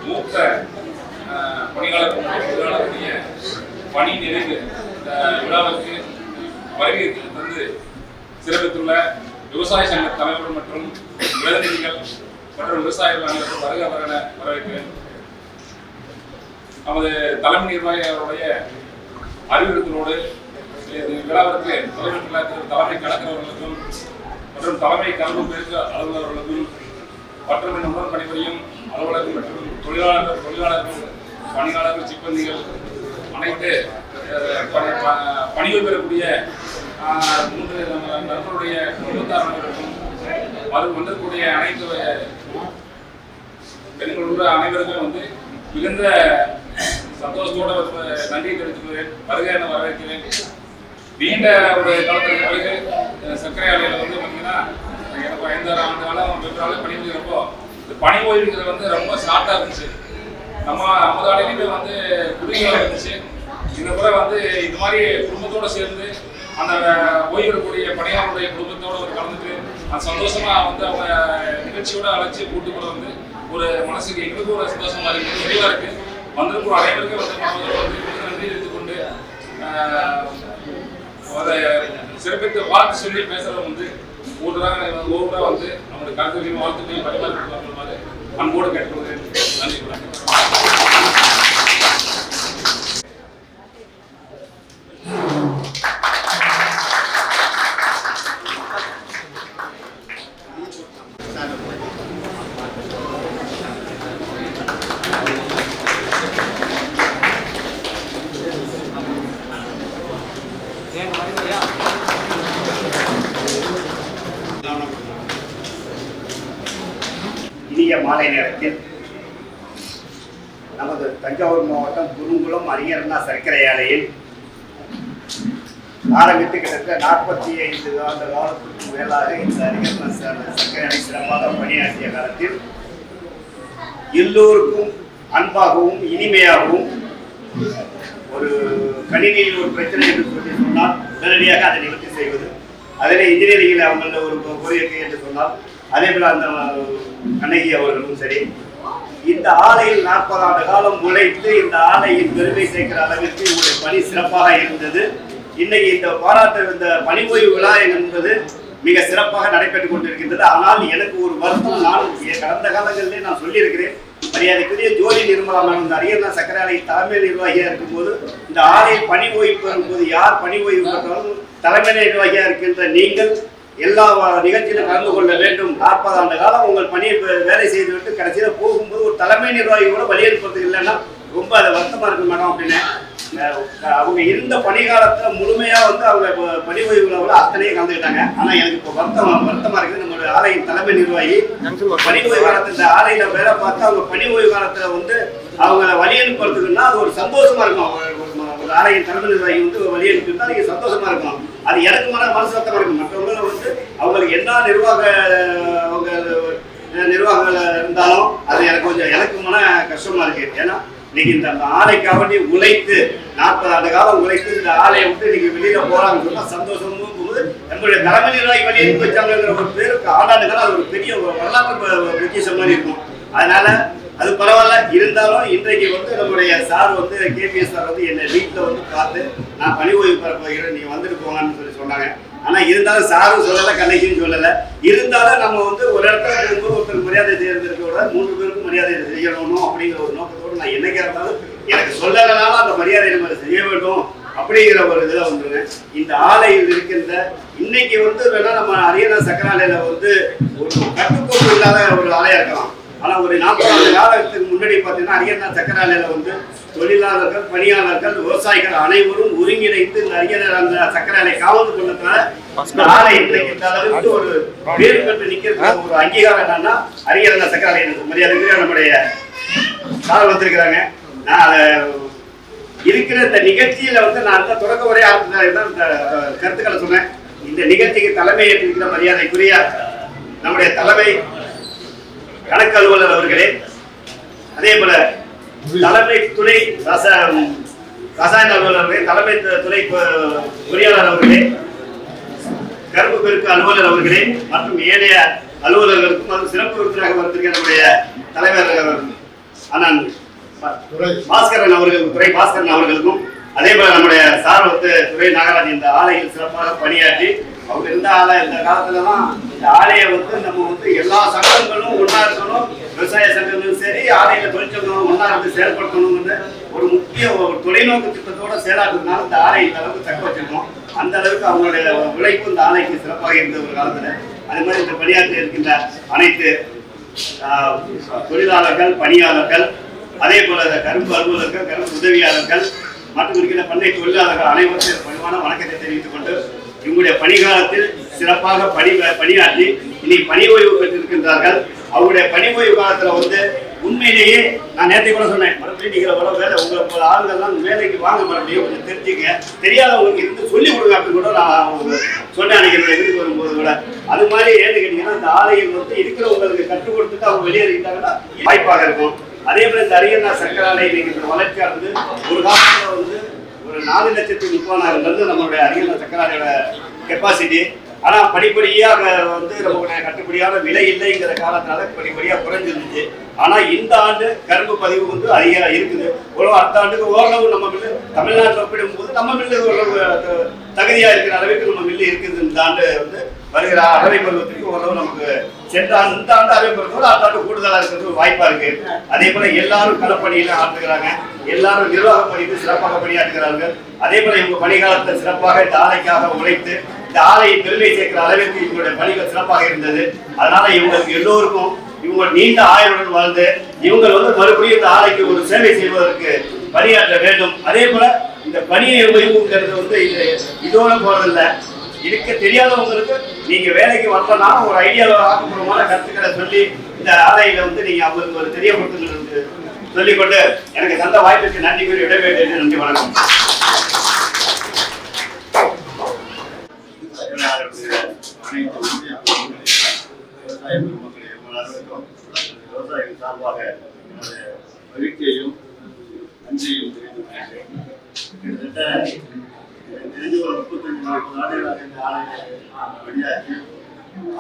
மூத்த பணியாளர்களுடைய பணி நிறைவு இந்த விழாவுக்கு வருகை தந்து சிறப்பித்துள்ள விவசாய சங்க தலைவர் மற்றும் பிரதிநிதிகள் மற்றும் விவசாயிகள் அனைவரும் வரவேற்கிறேன். நமது தலைமை நிர்வாகிகளுடைய அறிவுறுத்தலோடு விழாவிற்கு தலைமையுள்ள தலைமை கலக்கிறவர்களுக்கும் மற்றும் தலைமை கல்வி பெருக்க அலுவலர்களுக்கும் மற்றும் உடன் பணிபுரியும் அலுவலர்கள் மற்றும் தொழிலாளர்கள் பணியாளர்கள் சிப்பந்திகள் அனைத்து பணிவு பெறக்கூடிய 3 நண்பருடைய குடும்பத்தார்களுக்கும் அது வந்திருக்கக்கூடிய அனைத்து பெண்களோட அனைவருக்கும் மிகுந்த சந்தோஷத்தோட நன்றி தெரிவித்துக்கிறேன். வருகை என வரவேற்கிறேன். நீண்ட ஒரு காலத்திற்கு பிறகு சர்க்கரை ஆலையில் பார்த்தீங்கன்னா எனக்கு 5-6 ஆண்டு காலம் வெவ்வேறு பணிபுரிகிறப்போ இந்த பணி ஓய்வுங்கிறது ரொம்ப ஷார்ட்டாக இருந்துச்சு. நம்ம 50 ஆலையிலுமே குறுகியாக இருந்துச்சு. இந்த முறை இந்த மாதிரி குடும்பத்தோடு சேர்ந்து அந்த ஓய்வெடுக்கக்கூடிய பணியாளருடைய குடும்பத்தோடு கலந்துட்டு அந்த சந்தோஷமா அவங்க நிகழ்ச்சியோட அழைச்சி கூட்டு கூட ஒரு மனசுக்கு எங்களுக்கும் ஒரு சந்தோஷமா இருக்கு, தெளிவா இருக்கு. வந்திருக்கும் அனைவருக்கும் நன்றி எடுத்துக்கொண்டு அதை சிறப்பித்து வாழ்த்து சொல்லி பேசுறவங்க ஒவ்வொருவராக நம்மளுடைய கருத்துக்களையும் வாழ்த்துக்களையும் பரிமாறிக்கொள்வாங்க அன்போடு கேட்டுக்கொள்கிறேன். நன்றி. இனிய மாலை நேரத்தில் நமது தஞ்சாவூர் மாவட்டம் குருங்குளம் அறிஞர் அண்ணா சர்க்கரை ஆலையில் ஆரம்பித்து கிட்டத்தட்ட 45 ஆண்டு காலத்துக்கு மேலாக இந்த அறிஞர் அண்ணா சர்க்கரை ஆலை சிறப்பாக பணியாற்றிய காலத்தில் எல்லோருக்கும் அன்பாகவும் இனிமையாகவும் ஒரு கணினியில் ஒரு பிரச்சனை என்று சொன்னால் உடனடியாக அதை நிவர்த்தி செய்வது, அதில் இன்ஜினியரிங்கில் அவங்கள ஒரு பொறியியல் என்று சொன்னால் அதே போல அந்த கண்ணகி அவர்களும் சரி, இந்த ஆலையில் 40 ஆண்டு காலம் உழைத்து இந்த ஆலையின் பெருமை சேர்க்கிற அளவிற்கு உங்களுடைய பணி சிறப்பாக இருந்தது. இன்னைக்கு இந்த இந்த பணி ஓய்வு விழா என்பது மிக சிறப்பாக நடைபெற்றுக் கொண்டிருக்கின்றது. ஆனால் எனக்கு ஒரு வருத்தம், நான் கடந்த காலங்களிலே நான் சொல்லியிருக்கிறேன், மரியாதைக்குரிய ஜோதி நிர்மலா மேடம் இந்த அறிஞர் சர்க்கரை ஆலை தலைமை நிர்வாகியாக இருக்கும்போது இந்த ஆலையில் பணி ஓய்வு பெறும்போது யார் பணி ஓய்வு பெற்றாலும் தலைமை நிர்வாகியாக இருக்கின்ற நீங்கள் எல்லா நிகழ்ச்சியிலும் கலந்து கொள்ள வேண்டும். 40 ஆண்டு காலம் உங்கள் பணியை வேலை செய்துவிட்டு கடைசியில் போகும்போது ஒரு தலைமை நிர்வாகி கூட வலியுறுத்துறது இல்லைன்னா ரொம்ப அது வருத்தமா இருக்கு மேடம் அப்படின்னு. அவங்க இருந்த பணிகாலத்தில் முழுமையா அவங்க பணி ஓய்வுல அத்தனையும் கலந்துக்கிட்டாங்க. ஆனா எனக்கு இப்போ வருத்தமா இருக்குது, நம்மளுடைய ஆலையின் தலைமை நிர்வாகி பணி ஓய்வு காலத்தில் இந்த ஆலையில வேலை பார்த்து அவங்க பணி ஓய்வு காலத்துல அவங்கள வழியனுப்புறதுக்குன்னா அது ஒரு சந்தோஷமா இருக்கும். ஒரு ஆலையின் தலைமை நிர்வாகி வழி அனுப்பியிருந்தா நீங்க சந்தோஷமா இருக்கும். அது எனக்கு மனசு வருத்தமா இருக்கும். மற்றவங்க அவங்களுக்கு என்ன நிர்வாகங்கள் இருந்தாலும் அது எனக்கு மன கஷ்டமா இருக்கு. ஏன்னா இன்னைக்கு இந்த ஆலைக்காக உழைத்து 40 ஆண்டு காலம் உழைத்து இந்த ஆலையை இன்னைக்கு வெளியில போறாங்கன்னு சொன்னா சந்தோஷமும் போது நம்மளுடைய தலைமை நிர்வாகி வழி அனுப்பி வச்சாங்கிற ஒரு பேருக்கு ஆண்டாண்டு காலம் அது ஒரு பெரிய வரலாற்று பொக்கிஷம் மாதிரி இருக்கும். அதனால அது பரவாயில்ல. இருந்தாலும் இன்றைக்கு நம்முடைய சார் கேபிஎஸ் சார் என்னை வீட்டில் பார்த்து நான் பணி ஓய்வு பெற போகிறேன், நீங்க வந்துட்டு போங்கன்னு சொன்னாங்க. ஆனா இருந்தாலும் சாரும் சொல்லலை, கண்ணகின்னு சொல்லலை. இருந்தாலும் நம்ம ஒரு இடத்துல இருக்கும்போது ஒருத்தருக்கு மரியாதை செய்யறதுக்கு விட 3 பேருக்கும் மரியாதை செய்யணும் அப்படிங்கிற ஒரு நோக்கத்தோடு நான் என்னைக்கா இருந்தாலும் எனக்கு சொல்லலைனாலும் அந்த மரியாதை நம்ம செய்ய வேண்டும் அப்படிங்கிற ஒரு இதில் வந்துருங்க. இந்த ஆலையில் இருக்கின்ற இன்னைக்கு வேணா நம்ம அறிஞர் சர்க்கரை ஆலையில ஒரு கட்டுக்கோப்பு இல்லாத ஒரு ஆலையா இருக்கலாம். ஆனா ஒரு 40 ஆண்டு காலத்துக்கு முன்னாடி பார்த்தீங்கன்னா அறிஞர் சர்க்கரை ஆலையில தொழிலாளர்கள், பணியாளர்கள், விவசாயிகள் அனைவரும் ஒருங்கிணைந்து இந்த அறிஞர் அந்த சர்க்கரை ஆலை காவல் கொண்டதுனால இந்த ஆலை இன்றைக்கு இந்த அளவுக்கு ஒரு பேர் பெற்று நிற்கிறது. ஒரு அங்கீகாரம் என்னன்னா அறிஞர் சர்க்கரை ஆலை மரியாதைக்குரிய நம்முடைய சார் வந்திருக்கிறாங்க. நான் அதை இருக்கிற இந்த நிகழ்ச்சியில நான் அந்த தொடக்க உரையா இந்த கருத்துக்களை சொன்னேன். இந்த நிகழ்ச்சிக்கு தலைமை ஏற்றிருக்கிற மரியாதைக்குரிய நம்முடைய தலைமை கணக்கு அலுவலர் அவர்களே, அதே போல தலைமை துணை ரசாயன அலுவலர்களே, தலைமை துணை பொறியாளர் அவர்களே, கரும்பு பெருக்கு அலுவலர் அவர்களே மற்றும் ஏனைய அலுவலர்களுக்கும் அது சிறப்பு விருந்தினராக வந்திருக்கிற நம்முடைய தலைவர் அண்ணன் பாஸ்கரன் அவர்களுக்கும், துரை பாஸ்கரன் அவர்களுக்கும், அதே போல நம்முடைய சார் வந்து துரை நாகராஜ் இந்த ஆலையில் சிறப்பாக பணியாற்றி அவங்க இருந்த ஆலை இந்த காலத்துலலாம் இந்த ஆலையை வந்து நம்ம வந்து எல்லா சங்கங்களும் ஒன்றா இருக்கணும், விவசாய சங்கங்களும் சரி ஆலையில தொழிற்சங்கங்களும் ஒன்றா இருந்து செயல்படுத்தணும்னு ஒரு முக்கிய ஒரு தொலைநோக்கு திட்டத்தோட செயலாற்றுறதுனால இந்த ஆலை இந்த அளவுக்கு தக்க வச்சிருக்கோம். அந்த அளவுக்கு அவங்களுடைய உழைப்பு இந்த ஆலைக்கு சிறப்பாக இருந்த ஒரு காலத்துல. அது மாதிரி இந்த பணியாற்றி இருக்கின்ற அனைத்து தொழிலாளர்கள், பணியாளர்கள், அதே போல கரும்பு அலுவலர்கள், கரும்பு உதவியாளர்கள் மற்றும் இருக்கின்ற பண்ணை தொழிலாளர்கள் அனைவருக்கும் பணிவான வணக்கத்தை தெரிவித்துக் கொண்டு இவங்களுடைய பணிகாலத்தில் சிறப்பாக பணியாற்றி இனி பணி ஓய்வு பெற்றிருக்கின்றார்கள். அவருடைய பணி ஓய்வு காலத்துல வந்து உண்மையிலேயே நான் நேற்று கூட சொன்னேன், மறுபடியும் நீங்க எவ்வளவு வேலை உங்களை ஆளுங்கள்லாம் வேலைக்கு வாங்க மறுபடியும் கொஞ்சம் தெரிஞ்சுங்க, தெரியாதவங்களுக்கு இருந்து சொல்லி கொடுங்க அப்படின்னு கூட நான் சொன்னேன் அன்னைக்கு வீட்டுக்கு வரும்போது கூட. அது மாதிரி ஏன்னு கேட்டீங்கன்னா இந்த ஆலையில் வந்து இருக்கிறவங்களுக்கு கற்றுக் கொடுத்துட்டு அவங்க வெளியேறிட்டாங்கன்னா வாய்ப்பாக இருக்கும். அதே போல இந்த அரியண்ணா சர்க்கரை ஆலை இன்னைக்கு வளர்ச்சியானது ஒரு காலத்துல வந்து ஒரு 4,30,000 நம்மளுடைய அரியண்ணா சர்க்கரை ஆலையோட கெப்பாசிட்டி. ஆனா படிப்படியாக வந்து நம்மளுடைய கட்டுப்படியான விலை இல்லைங்கிற காலத்தால படிப்படியாக குறைஞ்சிருந்துச்சு. ஆனா இந்த ஆண்டு கரும்பு பதிவு வந்து அதிகம் இருக்குது. அடுத்த ஆண்டுக்கு ஓரளவு நம்ம மில்லு தமிழ்நாட்டில் ஒப்பிடும் போது நம்ம மில்லு ஓரளவு தகுதியா இருக்கிற அளவுக்கு நம்ம மில்லு இருக்குது. இந்த ஆண்டு வந்து வருகிற அகவை பருவத்திற்கு ஓரளவு நமக்கு சென்ற இந்த ஆண்டு அகவை பருவத்தோடு அடுத்த ஆண்டு கூடுதலாக இருக்கிறது வாய்ப்பா இருக்கு. அதே போல எல்லாரும் களப்பணியில ஆற்றுகிறாங்க, எல்லாரும் நிர்வாக பணியில் சிறப்பாக பணியாற்றுகிறார்கள். அதே போல இவங்க பணிகாலத்தை சிறப்பாக இந்த ஆலைக்காக உழைத்து இந்த ஆலையை பெருமை சேர்க்கிற அளவிற்கு இவங்களுடைய பணிகள் சிறப்பாக இருந்தது. அதனால இவங்களுக்கு எல்லோருக்கும் இவங்க நீண்ட ஆயுளுடன் வாழ்ந்து இவங்க வந்து மறுபடியும் இந்த ஆலைக்கு ஒரு சேவை செய்வதற்கு பணியாற்ற வேண்டும். அதே போல இந்த பணியை உபயோகிக்கிறது வந்து இதோட போறதில்லை, இருக்க தெரியாதவங்களுக்கு நீங்க வேலைக்கு வரலன்னா ஒரு ஐடியாபூர்வமான கருத்துக்களை சொல்லி இந்த ஆலையில வந்து நீங்க அவங்களுக்கு ஒரு தெரியப்படுத்து சொல்லிக்கொண்டு எனக்கு தந்த வாய்ப்புக்கு நன்றி கூறி விடைபெறுகிறேன். நன்றி, வணக்கம். விவசாயிகள் சார்பாக மகிழ்ச்சியையும் நன்றியையும் தெரிவித்துள்ளேன். கிட்டத்தட்ட தெரிஞ்ச ஒரு 35-40 ஆண்டுகளாக இந்த ஆலையை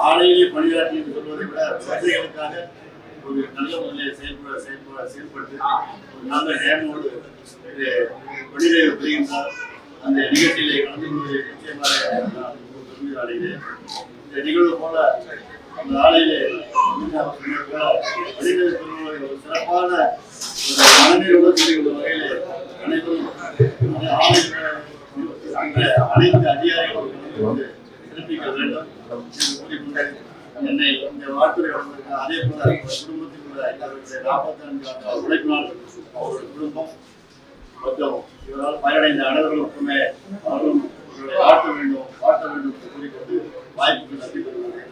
ஆலையிலே பணியாற்றி என்று சொல்வதை விட விவசாயிகளுக்காக ஒரு நல்ல முறையில் செயல்பட்டு ஒரு நல்ல நேர்மோடு பணியை புரிகின்றார். அந்த நிகழ்ச்சியிலே கலந்து கொண்டு நிச்சயமாக ஆலையிலே இந்த நிகழ்வு போல அந்த ஆலையிலே ஒரு சிறப்பான ஒரு மனநிலை உணர்வு வகையிலே அனைவரும் அனைத்து அதிகாரிகளும் சிறப்பிக்க வேண்டும் கூறிக்கொண்டு என்னை இந்த வாழ்த்துறை அதே போல குடும்பத்தில் உள்ள 44 உழைப்பினால் அவருடைய குடும்பம் மற்றும் இவரால் பயனடைந்த அனைவர்களுக்குமே அவரும் வாழ்த்த வேண்டும் என்று கூறிக்கொண்டு வாய்ப்புக்கு நன்றி பெறுகிறேன்.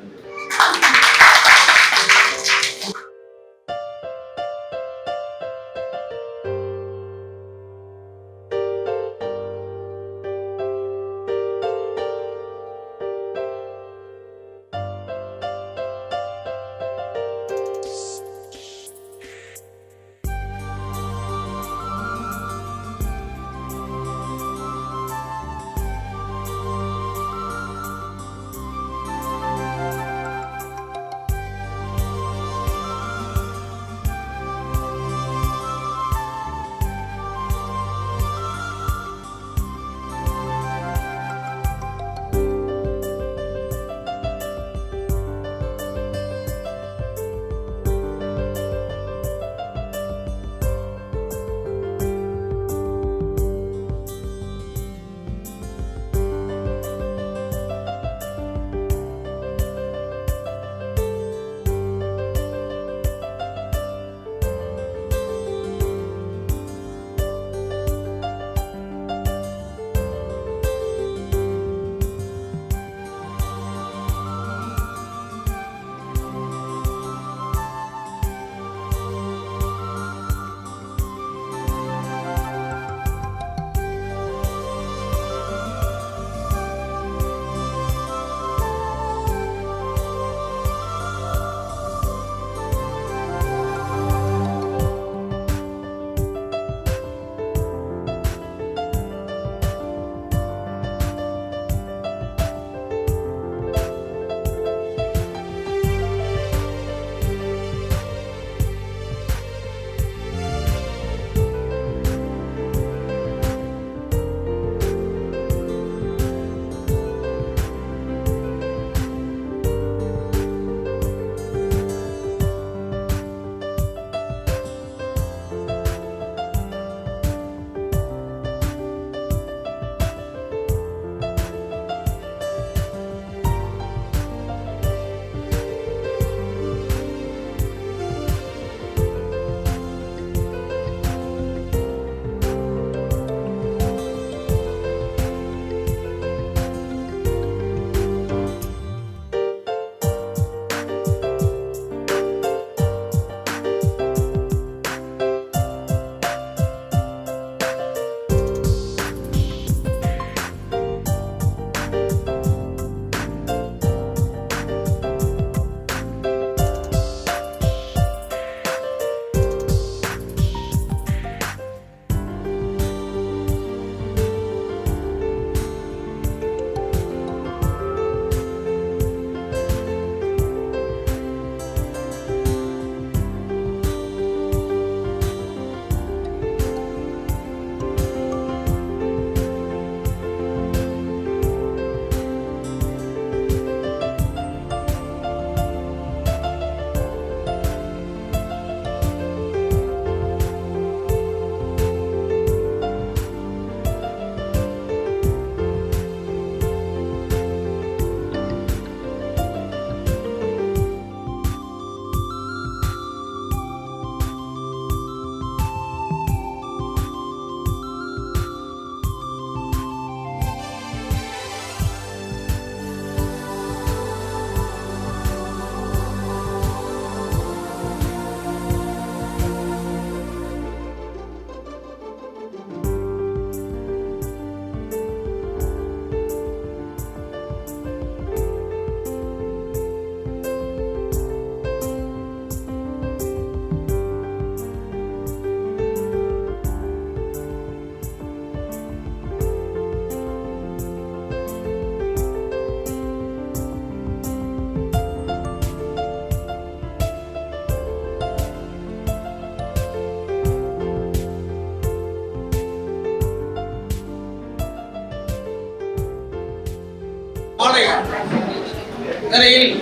சர்க்கரையில்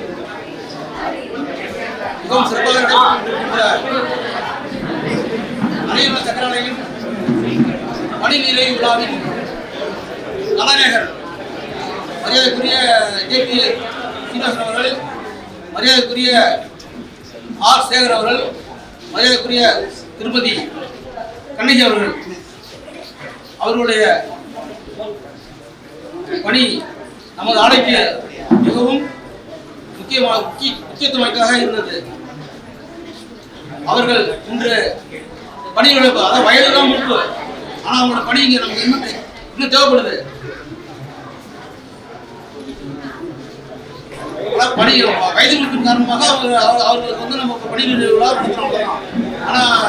மிகவும் சிறப்பாக நடைபெற்றிருக்கின்ற அனைவர சர்க்கரை ஆலையின் பணி நிறைவு விழாவின் கலைஞர் மரியாதைக்குரிய ஜே.பி. சீனிவாசன் அவர்கள், மரியாதைக்குரிய ஆர். சேகர் அவர்கள், மரியாதைக்குரிய திருமதி கண்ணகி அவர்கள், அவர்களுடைய பணி நமது ஆலைக்கு மிகவும் முக்கியத்துவமாக இருந்தது. அவர்கள் இன்று பணிகளை, அதாவது வயதுதான் முன்பு, ஆனால் அவங்களோட பணி இங்கே நமக்கு இன்னும் தேவைப்படுது. பணி வயது முன்பின் காரணமாக அவர்களுக்கு வந்து நம்ம பணி விழா நடத்துகிறோம். ஆனால்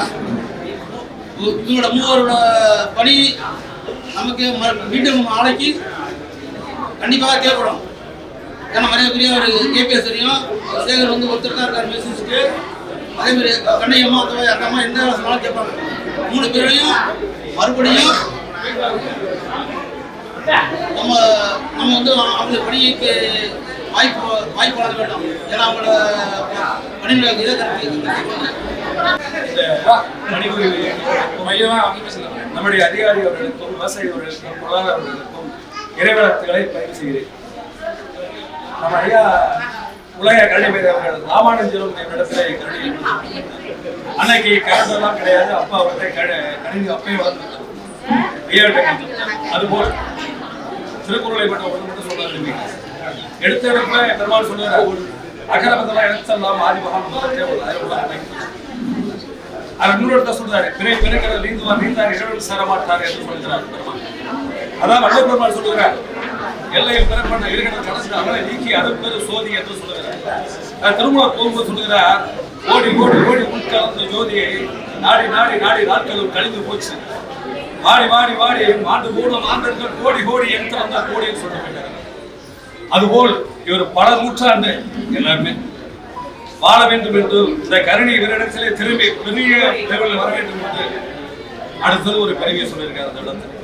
இவங்களோட மூவரோட பணி நமக்கு மீண்டும் ஆலைக்கு கண்டிப்பாக தேவைப்படும். ஏன்னா மரியாதைக்குரிய ஒரு கேபிஎஸ் தெரியும், சேகர் வந்து ஒருத்தர் தான் இருக்கார் மெசேஜ்க்கு. அதேமாதிரி கண்ணையம்மா அந்த அம்மா எந்த சொன்னாலும் கேட்பாங்க. 3 பேரையும் மறுபடியும் நம்ம வந்து அவங்க பணிக்கு வாய்ப்பு வழங்க வேண்டும். ஏன்னா அவங்களோட பணிகளை இதை நம்முடைய அதிகாரி அவர்களுக்கும் விவசாயி அவர்களுக்கும் பொருளாதார அவர்களுக்கும் இறைவனத்துகளை பதிவு செய்கிறேன். நம்ம ஐயா உலக கல்வி மேதை அவர்கள் ராமானுஜரும் இடத்துல கல்வி அன்னைக்கு கரண்ட் எல்லாம் கிடையாது. அப்பா அவர்கிட்ட கணினி அப்பயே வளர்ந்து ஐயா அதுபோல் திருக்குறளை பற்றி ஒன்று மட்டும் சொல்றாரு. எடுத்த இடத்துல பெருமாள் சொல்லுறாரு, அகரபதெல்லாம் எடுத்தெல்லாம் ஆதிபகான் முதலே அவர் இன்னொருத்த சொல்றாரு, பிறை பிறக்கிறது நீந்துவார் நீந்தார் இரவில் சேரமாட்டார் என்று சொல்கிறார் பெருமாள். அதான் வள்ளுவர் பெருமாள் சொல்லுகிறார், எல்லையில் பிறப்பண்ண இருக்கிற கடைசி அவரை நீக்கி அறுப்பது சோதி என்று சொல்லுகிறார். திருமணம் போகும்போது சொல்லுகிறார், ஓடி ஓடி ஓடி உட்கலந்த ஜோதியை நாடி நாடி நாடி நாட்களும் கழிந்து போச்சு. வாடி வாடி வாடி மாண்டு மூலம் ஆண்டர்கள் கோடி கோடி என்று வந்த கோடின்னு சொல்ல வேண்டார். அதுபோல் இவர் பல நூற்றாண்டு எல்லாருமே வாழ வேண்டும் என்று இந்த கருணை இவரிடத்திலே திரும்பி பெரிய லெவலில் வர வேண்டும் என்று அடுத்தது ஒரு பெருமையை சொல்லியிருக்காரு. அந்த இடத்துல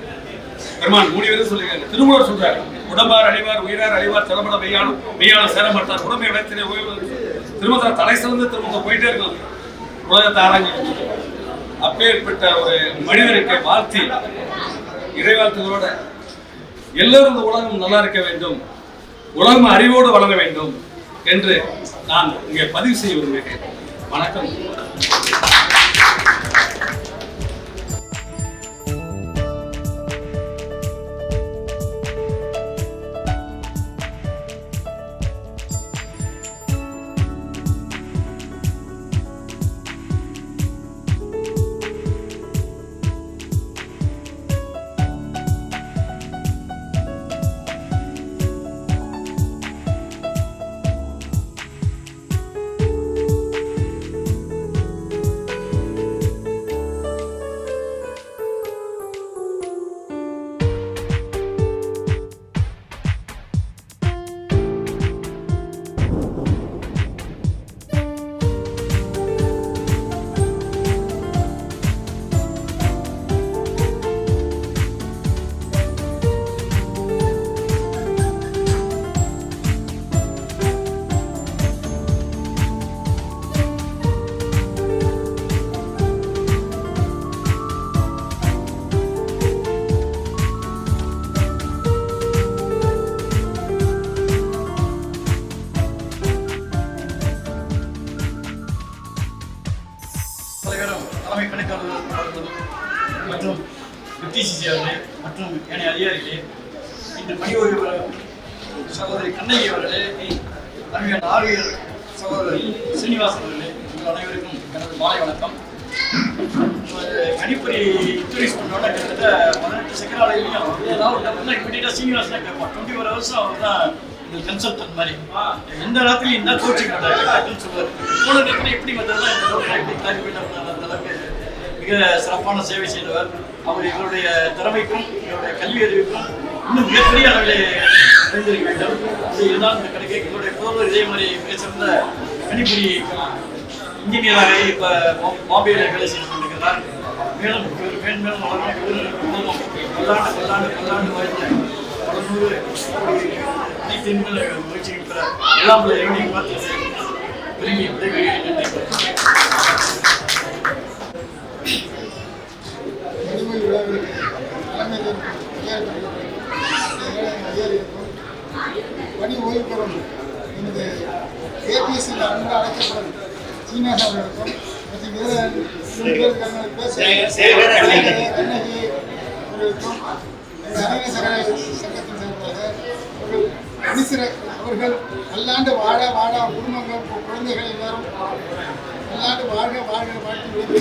பெருமான் மூடிவதும் சொல்லியிருக்காரு. திருமூலர் சொல்றாரு, உடம்பார் அழிவார் உயிரார் அழிவார் திறம்பட மெய்யாலும் சேர மாட்டார். உடம்பை இடத்திலே ஓய்வு திருமண தலை சிறந்து திரும்ப போயிட்டே இருக்கும். உலகத்தை ஆராய்ச்சி அப்பேற்பட்ட ஒரு மனிதனுக்கு வாழ்த்தி இறைவாழ்த்துகளோட எல்லோரும் இந்த உலகம் நல்லா இருக்க வேண்டும், உலகம் அறிவோடு வளர வேண்டும் என்று நான் இங்கே பதிவு செய்ய விரும்புகிறேன். வணக்கம். தலைமை கணக்காளர் மற்றும் பிடிசிசி அவர்களே மற்றும் ஏனைய அதிகாரிகளே, இன்று பணி ஓய்வு சகோதரி கண்ணகி அவர்களே, அறிவியல் ஆர்வியல் சகோதரி சீனிவாசன் அவர்களே, உங்கள் அனைவருக்கும் எனது மாலை வணக்கம். கணிப்பொறி இன்ட்ரோடியூஸ் பண்ணோட கிட்டத்தட்ட 18 செகண்ட் ஆலையிலையும் ஏதாவது டப்புனா இமீடியட்டாக சீனிவாசனாக கேட்போம். 21 வருஷம் அவர் தான் எங்கள் கன்சல்டன்ட் மாதிரி. எந்த நேரத்துலையும் இந்த கோச்சிங் அப்படின்னு சொல்லுவார். போன நேரத்தில் எப்படி வந்ததுதான் இந்த டோட்டல் எப்படி கிளாரிஃபை பண்ண அந்த அளவுக்கு மிக சிறப்பான சேவை செய்தவர். அவர் எங்களுடைய திறமைக்கும் எங்களுடைய கல்வி அறிவுக்கும் இன்னும் மிகப்பெரிய அளவில் அறிந்திருக்க வேண்டும். அது இருந்தால் இந்த கிடைக்க எங்களுடைய புதல்வர் இதே மாதிரி மிக சிறந்த கணிப்பொறி இன்ஜினியராக இப்போ பாம்பேயில் வேலை செய்து கொண்டிருக்கிறார். மேலும் மேலும் வளர்ந்து பல்லாண்டு வாய்ந்த 100 அனைத்து முயற்சிகள் இருக்கிறார். எல்லாம் இறைவனை பார்த்து விரும்பி விடைபெறுகிறேன். பணி ஓய்வு பெறும் எனது ஏபிஎஸ்சி அன்பு அழைக்கப்படும் சீனிவாச அவர்களுக்கும் மற்றும் கண்ணகி அவர்களுக்கும் அனைவர சங்கத்தின் சார்பாக அவர்கள் பல்லாண்டு வாழ வாழ குடும்பங்கள் குழந்தைகள் எல்லாரும் பல்லாண்டு வாழ்க வாழ்க வாழ்த்து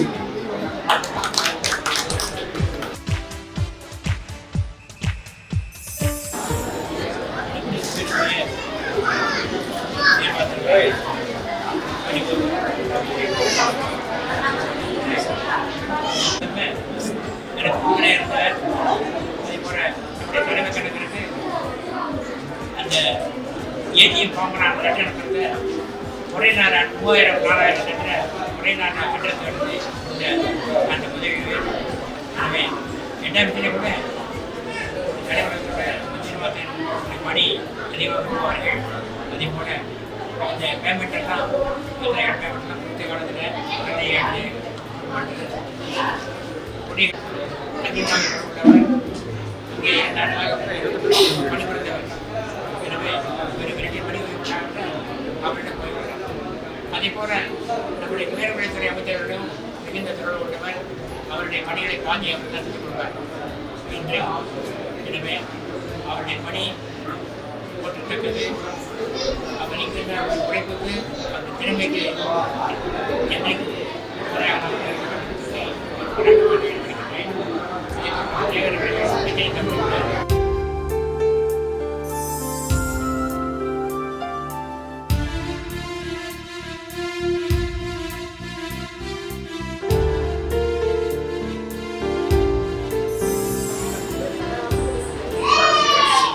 அந்த ஏஜிஎம் ஃபார்ம் நடக்கிறது ஒரே நாள் 3000-4000 என்ற ஒரே நாள் கட்டணத்தை எடுத்து அந்த உதவி எனவே 8ஆம் தேதி கூட தலைவர்களோட சினிமாத்தின் பணி அதிகமாக கொடுப்பார்கள். அதே போல இந்த பேமெண்ட்டெல்லாம் பேமெண்ட்லாம் கொடுத்த காலத்தில் உடனே குடி அதிகமாக இங்கே பணிபுரிந்தவர். எனவே விரைவில் பணி அவரிடம் போய்விட்டார். அதே போல நம்முடைய உயர்வழித்துறை அமைச்சர்களிடம் மிகுந்த தொடர்பு கொண்டவர். அவருடைய பணிகளை காஞ்சி அவர் நடத்திக் கொள்வார். எனவே அவருடைய பணி போற்றத்தக்கது. அவர் இருக்கின்ற உழைப்புக்கு அந்த திறமைக்கு என்றைக்கு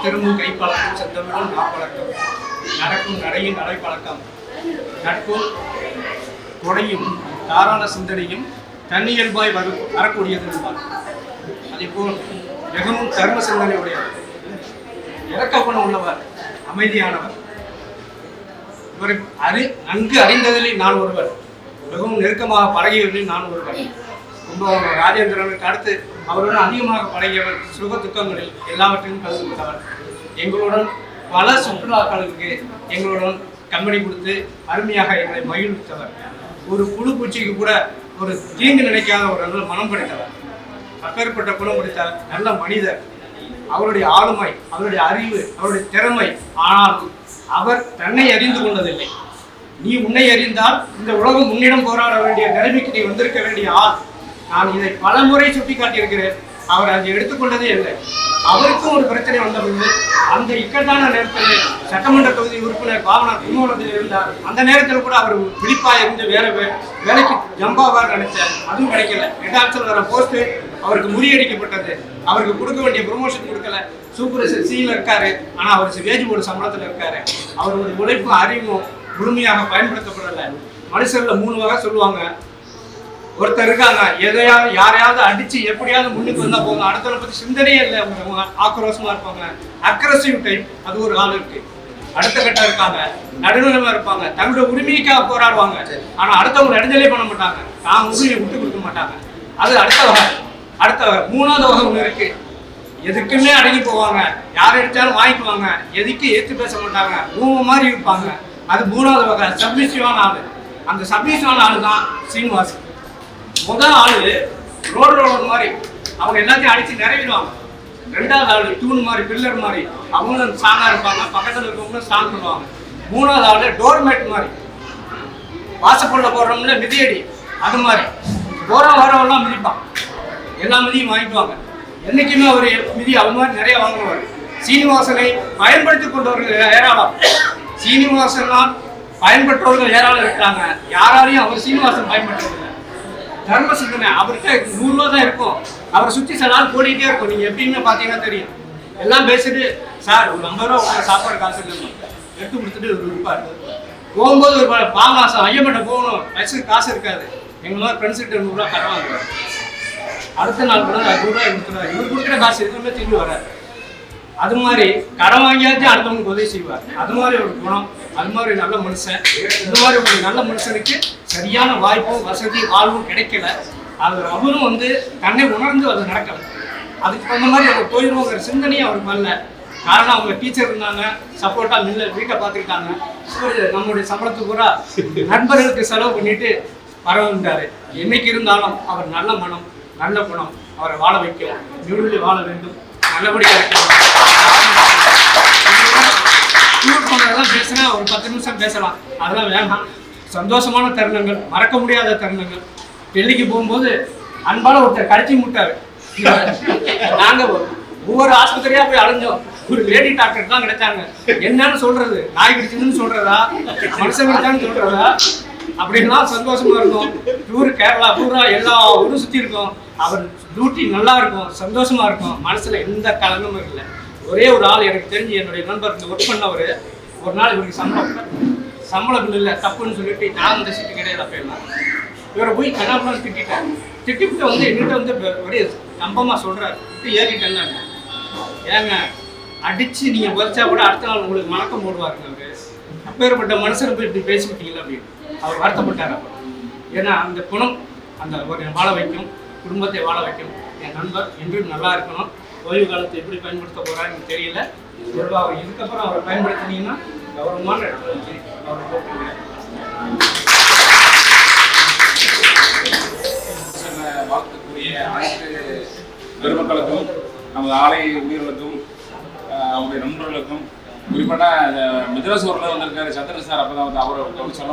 திரும்பும் கை பழக்கம், செத்தமிழும் நாப்பழக்கம், நடக்கும் நடையும் நடைப்பழக்கம், நட்பும் கொடையும் தாராள சிந்தனையும் தன்னியல்பாய் வரக்கூடியது என்பார். அதேபோல் மிகவும் தர்ம சிந்தனை உடையவர், இறக்ககுணம் உள்ளவர், அமைதியானவர். இவரை நன்கு அறிந்ததில் நான் ஒருவர், மிகவும் நெருக்கமாக பழகியவர்களில் நான் ஒருவர். கும்பகோணம் ராஜேந்திரனுக்கு அடுத்து அவருடன் அதிகமாக பழகியவர். சுக துக்கங்களில் எல்லாவற்றையும் கலந்துவிட்டவர். எங்களுடன் பல சுற்றுலாக்களுக்கு எங்களுடன் கம்பெனி கொடுத்து அருமையாக எங்களை மகிழ்வித்தவர். ஒரு புழு பூச்சிக்கு கூட ஒரு தீங்கு நினைக்காத ஒரு நல்ல மனம் படைத்தவர். அப்பேற்பட்ட குணம் படைத்த நல்ல மனிதர். அவருடைய ஆளுமை, அவருடைய அறிவு, அவருடைய திறமை. ஆனால் அவர் தன்னை அறிந்து கொண்டதில்லை. நீ உன்னை அறிந்தால் இந்த உலகம் உன்னிடம் போராட வேண்டிய நிலைமைக்கு நீ வந்திருக்க வேண்டிய ஆள். நான் இதை பல முறை சுட்டி காட்டியிருக்கிறேன். அவர் அதை எடுத்துக்கொண்டதே இல்லை. அவருக்கும் ஒரு பிரச்சனை வந்தபோது அந்த இக்கட்டான நேரத்தில் சட்டமன்ற தொகுதி உறுப்பினர் பாவனார் கும்பகோணத்தில் இருந்தார். அந்த நேரத்தில் கூட அவர் விழிப்பாக இருந்து வேலைக்கு ஜம்பாவார் நினைச்சார். அதுவும் கிடைக்கல. மெட்ராஸில் வர போஸ்ட்டு அவருக்கு முறியடிக்கப்பட்டது. அவருக்கு கொடுக்க வேண்டிய ப்ரொமோஷன் கொடுக்கல. சூப்பர் சியில் இருக்காரு, ஆனால் அவர் வேஜ் போர்டு சம்பளத்தில் இருக்காரு. அவருடைய உழைப்பும் அறிவும் முழுமையாக பயன்படுத்தப்படலை. மனுஷர்ல 3 வகை சொல்லுவாங்க. ஒருத்தர் இருக்காங்க, எதையாவது யாரையாவது அடிச்சு எப்படியாவது முன்னுக்கு வந்தா போங்க, அடுத்தவரை பத்தி சிந்தனையே இல்லை, அவங்க ஆக்ரோஷமா இருப்பாங்க. அக்ரஸிவ் டைப் அது ஒரு ஆள் இருக்கு. அடுத்த கட்டம் இருக்காங்க, நடுநிலைமா இருப்பாங்க, தங்களோட உரிமைக்காக போராடுவாங்க. ஆனா அடுத்தவங்க நடுநிலை பண்ண மாட்டாங்க, தான் உரிமையை விட்டு கொடுக்க மாட்டாங்க. அது அடுத்த வகை. 3வது வகை ஒன்று இருக்கு. எதுக்குமே அடங்கி போவாங்க, யார் எடுத்தாலும் வாங்கிக்குவாங்க, எதுக்கு ஏற்று பேச மாட்டாங்க, ஊம மாதிரி இருப்பாங்க. அது 3வது வகை, சப்மிசிவான ஆளு. அந்த சப்மிசிவான ஆளு தான் சீனிவாசன். முதல் ஆளு ரோடு மாதிரி அவங்க எல்லாத்தையும் அடிச்சு நிறைவிடுவாங்க. 2வது ஆளு தூண் மாதிரி, பில்லர் மாதிரி, அவங்களும் ஸ்ட்ராங்கா இருப்பாங்க, பக்கத்தில் இருக்கவங்களும் ஸ்ட்ராங் பண்ணுவாங்க. 3வது ஆளு டோர்மேட் மாதிரி, வாசப்பொருளை போடுறவங்கள மிதியடி அது மாதிரி போற வரவெல்லாம் மிதிப்பான், எல்லா மிதியும் வாங்கிக்குவாங்க. என்னைக்குமே அவர் மிதி அது மாதிரி நிறைய வாங்குவார். சீனிவாசனை பயன்படுத்தி கொண்டவர்கள் ஏராளம். சீனிவாசனால் பயன்பெற்றவர்கள் ஏராளம் இருக்கிறாங்க. யாராலையும் அவர் சீனிவாசன் பயன்படுத்துறது தர்ம சிந்தனை. அவர்கிட்ட 100 ரூபா தான் இருக்கும், அவரை சுற்றி சில நாள் போடிட்டே இருக்கும். நீங்கள் எப்படின்னு பார்த்தீங்கன்னா தெரியும். எல்லாம் பேசிட்டு சார் ஒரு 50 ரூபா சாப்பாடு காசு இல்லை எடுத்து கொடுத்துட்டு ஒரு இருப்பார். போகும்போது ஒரு பாவனாசம் ஐயப்பட்ட போகணும், வயசுக்கு காசு இருக்காது. எங்களோட ஃப்ரெண்ட்ஸ்கிட்ட 100 ரூபா கடன் வாங்குவார். அடுத்த நாள் கூட 100 ரூபாய் கொடுத்துருவார். இவர் கொடுக்குற காசு எதுவுமே திரும்பி வராது. அது மாதிரி கடன் வாங்கியாச்சும் அடுத்தவங்களுக்கு உதவி செய்வார். அது மாதிரி ஒரு குணம், அது மாதிரி ஒரு நல்ல மனுஷன். இது மாதிரி ஒரு நல்ல மனுஷனுக்கு சரியான வாய்ப்பும் வசதி வாழ்வும் கிடைக்கல. அது அவரும் வந்து தன்னை உணர்ந்து அது நடக்கலை. அதுக்கு தகுந்த மாதிரி அவர் போயிடுவோங்கிற சிந்தனையும் அவருக்கு வரல. காரணம் அவங்க டீச்சர் இருந்தாங்க, சப்போர்ட்டாக மில்ல வீட்டை பார்த்துக்கிட்டாங்க. நம்மளுடைய சம்பளத்துக்கு பூரா நண்பர்களுக்கு செலவு பண்ணிட்டு பரவுண்டாரு. என்னைக்கு இருந்தாலும் அவர் நல்ல மனம், நல்ல குணம் அவரை வாழ வைக்கும். நிறுவனி வாழ வேண்டும், நல்லபடியாக இருக்கணும். டூர் போனதெல்லாம் பேசினா ஒரு 10 நிமிஷம் பேசலாம், அதெல்லாம் வேண்டாம். சந்தோஷமான தருணங்கள், மறக்க முடியாத தருணங்கள். டெல்லிக்கு போகும்போது அன்பால ஒருத்தர் கடிச்சி முட்டாரு. நாங்கள் ஒவ்வொரு ஆஸ்பத்திரியா போய் அலைஞ்சோம். ஒரு லேடி டாக்டர் தான் கிடைச்சாங்க. என்னன்னு சொல்றது, நாய் கடிச்சதுன்னு சொல்றதா, மனுஷன் கடிச்சான்னு சொல்றதா, அப்படின்லாம் சந்தோஷமா இருக்கும். டூர் கேரளா பூரா எல்லா ஊரும் சுற்றி இருக்கோம். அவர் டியூட்டி நல்லா இருக்கும், சந்தோஷமா இருக்கும், மனசுல எந்த கலங்கமும் இல்லை. ஒரே ஒரு ஆள் எனக்கு தெரிஞ்சு என்னுடைய நண்பர் ஒர்க் பண்ணவர், ஒரு நாள் இவருக்கு சம்பளம் இல்லை தப்புன்னு சொல்லிட்டு நான் இந்த சீட்டு கிடையாது அப்பெல்லாம் இவரை போய் கண்ணாபுரம் திட்டேன். திட்டிவிட்டு வந்து என்கிட்ட வந்து ஒரே நம்பமாக சொல்கிறார், விட்டு ஏறிட்டேன்னா ஏங்க அடித்து நீங்கள் வச்சா கூட அடுத்த நாள் உங்களுக்கு வணக்கம் போடுவாருங்க. அவர் அப்பேற்பட்ட மனுஷனை போய் இப்படி பேசிவிட்டீங்களா அப்படின்னு அவர் வருத்தப்பட்டார். அப்போ ஏன்னா அந்த குணம் அந்த ஒரு வாழ வைக்கும், குடும்பத்தை வாழ வைக்கும். என் நண்பர் என்றும் நல்லா இருக்கணும். ஓய்வு காலத்தை எப்படி பயன்படுத்த போகிறாருன்னு தெரியல. அவர் இதுக்கப்புறம் அவரை பயன்படுத்தினீங்கன்னா கௌரவமான இடத்துல வச்சு அவரை போட்டுங்க. வாழ்த்துக்குரிய அனைத்து பெருமக்களுக்கும், நமது ஆலை ஊழியர்களுக்கும், அவருடைய நண்பர்களுக்கும், குறிப்பான மிதரசூரில் வந்திருக்காரு சந்திரன் சார். அப்போ தான் வந்து அவரை சொல்ல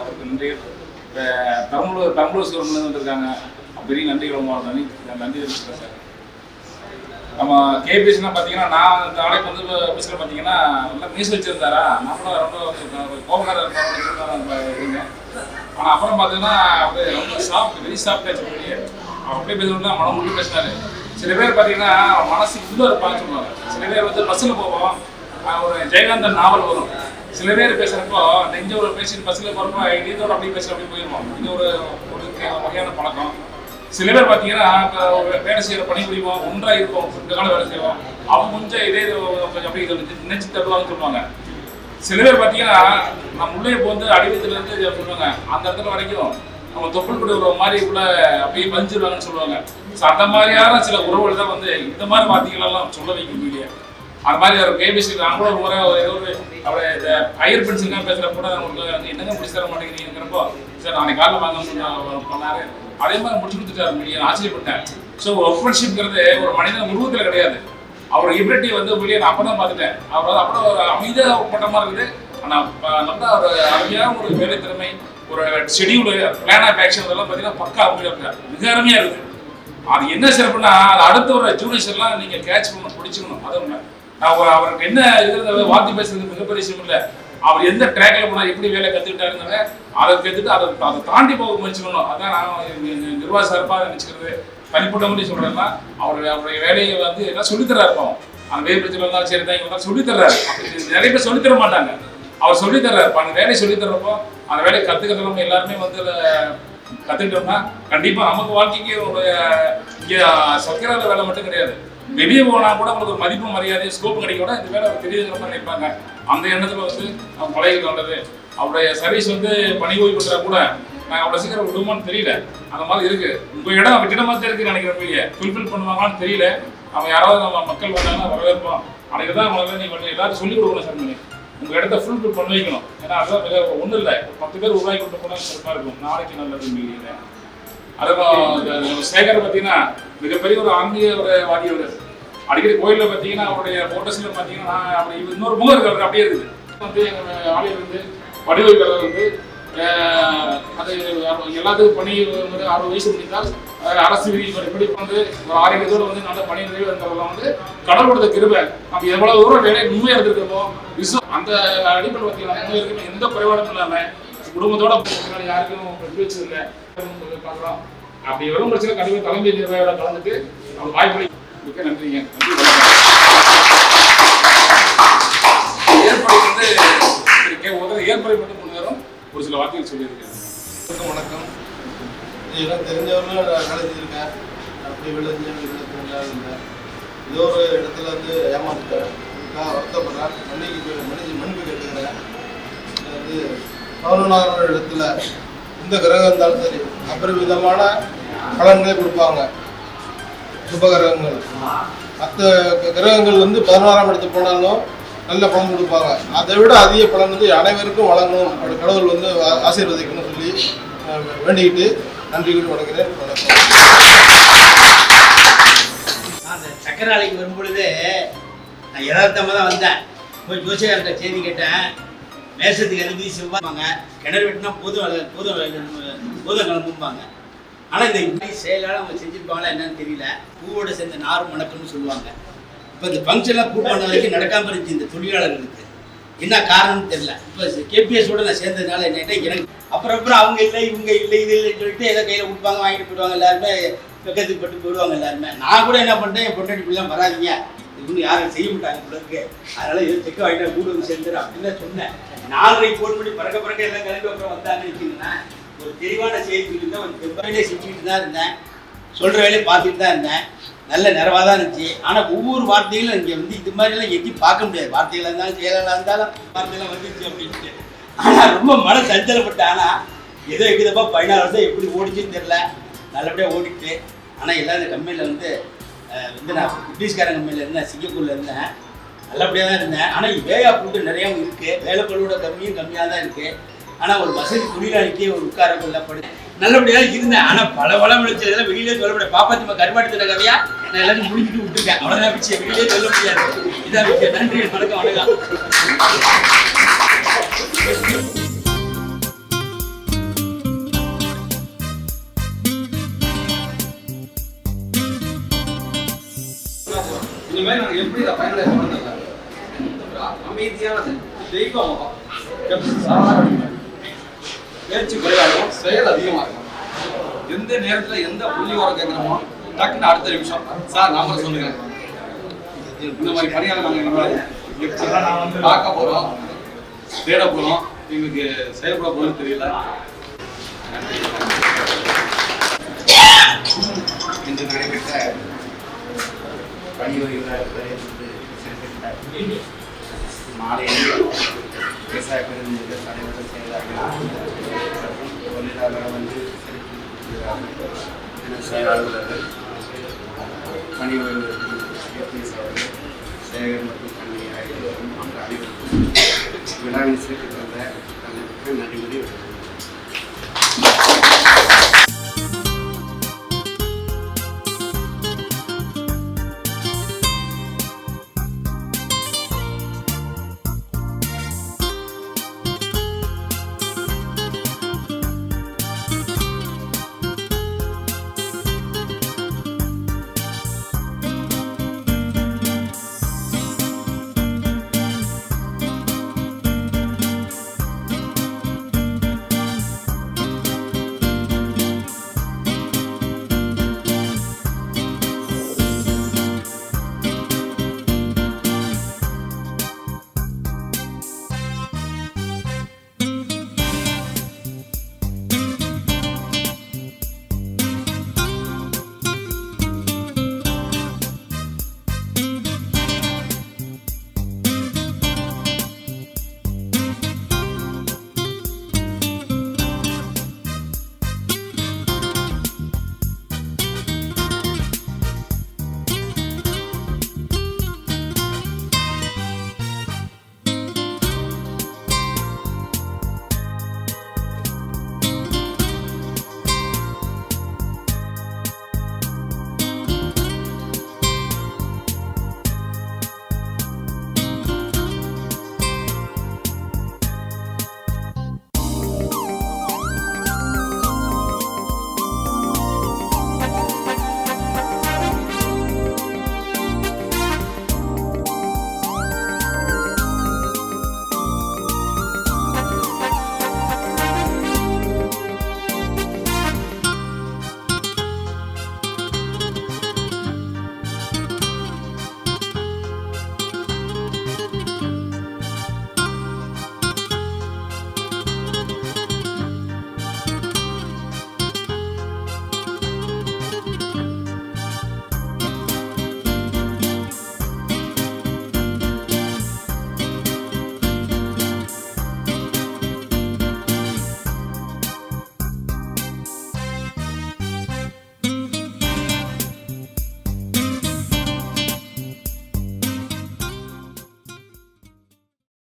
அவருக்கு நன்றி. பெரம்பலூர் சூரில் வந்திருக்காங்க, பெரிய நன்றிகள் நன்றி தெரிவிச்சுக்கிறேன் சார். நம்ம கேபிஎஸ்லாம் பார்த்தீங்கன்னா நான் இந்த ஆலைக்கு வந்து பிஸ்கல் பார்த்தீங்கன்னா நல்லா மீஸ் வச்சுருந்தாரா, நம்மளும் ரொம்ப கோபக்கார இருந்தேன். ஆனால் அப்புறம் பார்த்தீங்கன்னா அவர் ரொம்ப வெரி சாஃப்ட் ஆச்சு. அவர் அப்படியே பேசுறதுனா மனம் மட்டும் பேசினாரு. சில பேர் பார்த்தீங்கன்னா மனசுக்கு உள்ள இருப்பான்னு சொல்லுவாங்க. சில பேர் வந்து பஸ்ஸில் போவோம், ஒரு ஜெயகாந்தன் நாவல் வரும். சில பேர் பேசுகிறப்போ நெஞ்ச ஒரு பேசிட்டு பஸ்ஸில் போகிறப்போ இதோட அப்படியே பேசுகிற அப்படி போயிடுவோம். இது ஒரு வகையான பழக்கம். சில பேர் பார்த்தீங்கன்னா வேலை செய்கிற பணி புரிவோம், ஒன்றாக இருப்போம், இந்த காலம் வேலை செய்வோம். அவங்க கொஞ்சம் இதே கொஞ்சம் அப்படி நினைச்சு தருவாங்கன்னு சொல்லுவாங்க. சில பேர் பார்த்தீங்கன்னா நம்ம உள்ளே போந்து அடிவத்திலேருந்து சொல்லுவாங்க, அந்த இடத்துல வரைக்கும் நம்ம தொப்புள் கொடு ஒரு மாதிரி உள்ள அப்படியே பஞ்சிருவாங்கன்னு சொல்லுவாங்க. ஸோ அந்த மாதிரியான சில உறவுகள் தான் வந்து இந்த மாதிரி வார்த்தைகளெல்லாம் சொல்ல வைக்க முடியல. அது மாதிரி ஒரு கேபிசி நாங்களும் ஒரு முறை ஏதோ ஒரு அவரை இந்த ஹையர் பென்ஷனுக்காக பேசுகிறப்ப கூட அவங்களுக்கு என்னங்க முடிச்சு தர மாட்டேங்கிறீங்கிறப்போ சார் நாளைக்கு காலையில் வாங்க பண்ணாரு. அதே மாதிரி முடிச்சு கொடுத்துட்டாரு. நான் ஆச்சரியப்பட்டேன். ஸோ ஒர்க்மன்ஷிப்ங்கிறது ஒரு மனிதன் உருவத்தில் கிடையாது. அவர் ஹிபிலிட்டி வந்து வெளியே நான் அப்போ தான் பார்த்துட்டேன். அவர் வந்து அப்போ ஒரு அமைதியாக பட்ட மாதிரி இருக்குது. ஆனால் நல்லா ஒரு அருமையான ஒரு வேலை திறமை, ஒரு ஷெடியூலு, பிளான் ஆஃப் ஆக்ஷன் இதெல்லாம் பார்த்தீங்கன்னா பக்கா அப்படியே மிக அருமையாக இருக்குது. அது என்ன சிறப்புன்னா அது அடுத்த ஒரு ஜூனியர்ஸ்லாம் நீங்கள் கேட்ச் பண்ணணும், பிடிச்சிக்கணும். அது ஒன்று. அவருக்கு என்ன இருக்கிறத வார்த்தை பேசுறது மிகப்பெரிய விஷயம் இல்லை. அவர் எந்த ட்ராக்ல போனால் எப்படி வேலை கற்றுக்கிட்டாருங்கிறத அதை கற்றுட்டு அதை தாண்டி போக முயற்சி பண்ணணும். அதான் நான் நிர்வாக சார்பாக நினச்சிக்கிறது. தனிப்பட்ட முறை சொல்கிறேன்னா அவருடைய வேலையை வந்து எல்லாம் சொல்லித்தரா இருப்போம். அந்த வேறு பிரச்சனை இருந்தாலும் சரி தான் இவங்க சொல்லித்தர்றாரு. அப்படி நிறைய பேர் சொல்லித்தர மாட்டாங்க, அவர் சொல்லித்தர்றாரு. அந்த வேலையை சொல்லித்தரப்போ அந்த வேலையை கற்றுக்கிறவங்க எல்லாருமே வந்து கற்றுக்கிட்டோம்னா கண்டிப்பாக நமக்கு வாழ்க்கைக்கு ஒரு இங்கே சர்க்கரை வேலை மட்டும் கிடையாது, வெளியே போனால் கூட உங்களுக்கு ஒரு மதிப்பு மரியாதை ஸ்கோப் கிடைக்க கூட இந்த வேலை அவர் தெரியுதுங்கிற மாதிரி நினைப்பாங்க. அந்த எண்ணத்தில் வந்து நம்ம பழகிட்டு வந்தது. அவருடைய சர்வீஸ் வந்து பணி ஓய்வு பெற்றா கூட நாங்கள் அவ்வளோ சீக்கிரம் விடுமான்னு தெரியல. அந்த மாதிரி இருக்கு. உங்கள் இடம் வெற்றிடமாக தான் இருக்குன்னு நினைக்கிற போய் ஃபுல்ஃபில் பண்ணுவாங்கன்னு தெரியல. அவங்க யாராவது நம்ம மக்கள் வந்தாங்கன்னா வரவேற்போம். அன்றைக்கு தான் உங்களுக்கு நீங்கள் எல்லாரும் சொல்லிக் கொடுக்கணும் சார். பண்ணி உங்கள் இடத்த ஃபுல்ஃபில் பண்ண வைக்கணும். ஏன்னா அதுதான் மிக ஒன்றும் இல்லை, 10 பேர் உருவாக்கி கொண்டு போனால் சிறப்பாக இருக்கும். நாளைக்கு நல்லது இல்லைங்க. அதுவும் சேகர் பார்த்தீங்கன்னா மிகப்பெரிய ஒரு ஆன்மீக ஒரு வாடியவர். அடிக்கடி கோயிலில் பார்த்தீங்கன்னா அவருடைய ஃபோட்டோஸில் பார்த்தீங்கன்னா அப்படி இன்னொரு முகம் இருக்கிறது அப்படியே இருக்குது. வந்து எங்கள் ஆலயம் வந்து வடிவமைக்கிறது வந்து அது எல்லாத்துக்கும் பணி வந்து 60 வயசு முடிந்தால் அரசு விதிப்படி வந்து ஒரு 6 வயதோடு வந்து நல்ல பணி நிறைவு வந்தவங்களாம் வந்து கடவுளோட கிருபை. நம்ம எவ்வளோ தூரம் வேலையை உண்மையாக இருந்திருக்கிறோமோ அந்த அடிப்படை பார்த்தீங்கன்னா எந்த குறைபாடும் இல்லாமல் குடும்பத்தோட யாருக்கும் வச்சது இல்லை பார்க்குறோம். அப்படி வரும் பிரச்சனை கண்டிப்பாக தலைமை நிர்வாகியோட கலந்துட்டு நம்ம வாய்ப்பு மிக்க நன்றிங்க. ஏற்படை வந்து ஏற்படை மட்டும் முன்னேறும் ஒரு சில வார்த்தைகள் சொல்லியிருக்கேன். வணக்கம். இதெல்லாம் தெரிஞ்சவர்களும் வேலை செஞ்சிருக்கேன். அப்படி வேலை செஞ்சவங்க இல்லை. ஏதோ ஒரு இடத்துல வந்து ஏமாந்துட்டேன், வருத்தப்படுறேன், மன்னிப்பு கேட்டுக்கிறேன். இது வந்து 11ஆவது இடத்துல இந்த கிரகம் இருந்தாலும் சரி அபரிவிதமான பலன்களை கொடுப்பாங்க. சுபகிரகங்கள் மற்ற கிரகங்கள் வந்து 16ஆம் இடத்துக்கு போனாலும் நல்ல பலன் கொடுப்பாங்க. அதை விட அதிக பலன் வந்து அனைவருக்கும் வழங்கணும், கடவுள் வந்து ஆசீர்வதிக்கணும்னு சொல்லி வேண்டிக்கிட்டு நன்றி கூறி வணங்குகிறேன். வணக்கம். அந்த சக்கராலைக்கு வரும்பொழுது நான் யதார்த்தமாக தான் வந்தேன். போய் ஜோசியார்கிட்ட செய்தி கேட்டேன். மேசத்துக்கு எழுதி செவ்வாங்க, கிணறு வெட்டினா பூதம் கிளம்பும்பாங்க. ஆனால் இந்த இப்படி செயலால் அவங்க செஞ்சுருப்பாங்களா என்னன்னு தெரியல. பூவோட சேர்ந்த நார் மணக்குன்னு சொல்லுவாங்க. இப்போ இந்த ஃபங்க்ஷன்லாம் பூ பண்ண வரைக்கும் நடக்காமல் இருந்துச்சு இந்த தொழிலாளர்களுக்கு. என்ன காரணம்னு தெரியல. இப்போ கேபிஎஸோட நான் சேர்ந்ததுனால என்னன்னா எனக்கு அப்புறம் அவங்க இல்லை இவங்க இல்லை இது இல்லைன்னு சொல்லிட்டு ஏதோ கையில் கொடுப்பாங்க, வாங்கிட்டு போயிடுவாங்க. எல்லாருமே வெக்கத்துக்கு பட்டு போயிடுவாங்க எல்லாருமே. நான் கூட என்ன பண்ணிட்டேன், என் பொண்டாட்டி இப்படிலாம் வராதிங்க, இது யாரும் செய்ய மாட்டாங்க பிள்ளைக்கு, அதனால எது செக்க வாங்கிட்டா கூட வந்து சேர்ந்துடும் அப்படின்னு தான் சொன்னேன். 4:30 ஃபோன் பண்ணி பறக்க எல்லாம் கிளம்பி அப்புறம் வந்தாங்கன்னு வச்சுங்கன்னா ஒரு தெளிவான செய்தி இருந்தால் ஒரு செவ்வாயிலே செஞ்சுக்கிட்டு தான் இருந்தேன். சொல்கிற வேலையை பார்த்துட்டு தான் இருந்தேன். நல்ல நிறைவாக தான் இருந்துச்சு. ஆனால் ஒவ்வொரு வார்த்தைகளும் இங்கே வந்து இது மாதிரிலாம் எட்டி பார்க்க முடியாது. வார்த்தைகளாக இருந்தாலும் செயலாக இருந்தாலும் வார்த்தையெல்லாம் வந்துச்சு அப்படின்ட்டு. ஆனால் ரொம்ப மன சஞ்சலப்பட்டேன். ஆனால் ஏதோ இருக்குதப்பா 16 வருஷம் எப்படி ஓடிச்சுன்னு தெரில, நல்லபடியாக ஓடிட்டு. ஆனால் எல்லாம் இந்த கம்பெனியில் வந்து நான் பிரிட்டிஷ்காரன் கம்பெனியில் இருந்தேன், சிங்கப்பூரில் இருந்தேன், நல்லபடியாக தான் இருந்தேன். ஆனால் வேகா ஃபுட்டு நிறையா இருக்குது, வேலைப்பளவோட கம்மியாக தான் இருக்குது. ஆனால் ஒரு வசதி தொழிலாளிக்கு ஒரு உட்காரங்கள் எல்லாம் நல்லபடியாக இருந்தேன். ஆனால் பல விளைச்சல் வெளியிலே சொல்ல முடியாது. பாப்பாத்தி கருமாட்டு தின கதையா நான் எல்லாரும் முடிஞ்சுட்டு விட்டுருக்கேன். அவ்வளோதான் விஷயம், வெளியிலே சொல்ல முடியாது. இதான் விஷயம். நன்றி, வணக்கம். இனிமேல் நாங்கள் எப்படி இதை பயனடைஸ் பண்ணதில்லை. அமைதியான தெய்வ முகம், பேச்சு குறைவாகவும் செயல் அதிகமாக இருக்கும். எந்த நேரத்தில் எந்த புள்ளி வர கேட்குறோமோ டக்குன்னு அடுத்த நிமிஷம் சார் நாம சொல்லுங்க, இந்த மாதிரி பணியாளர் நாங்கள் பார்க்க போகிறோம், தேட போகிறோம், எங்களுக்கு செயல்பட போகிறது தெரியல. இன்று நடைபெற்ற பணி ஓய்வு மாலையில் விவசாய பெருநிறுவன தலைவர் செயலாளர்கள் தொழிலாளர்கள் வந்து செயலாளர்கள் பணி ஓய்வு கேபிஎஸ் அவர்கள் சேகர் மற்றும் கண்ணி ஆகியோரும் அனைவருக்கும் விழாவில் சேர்த்து தந்த நன்றி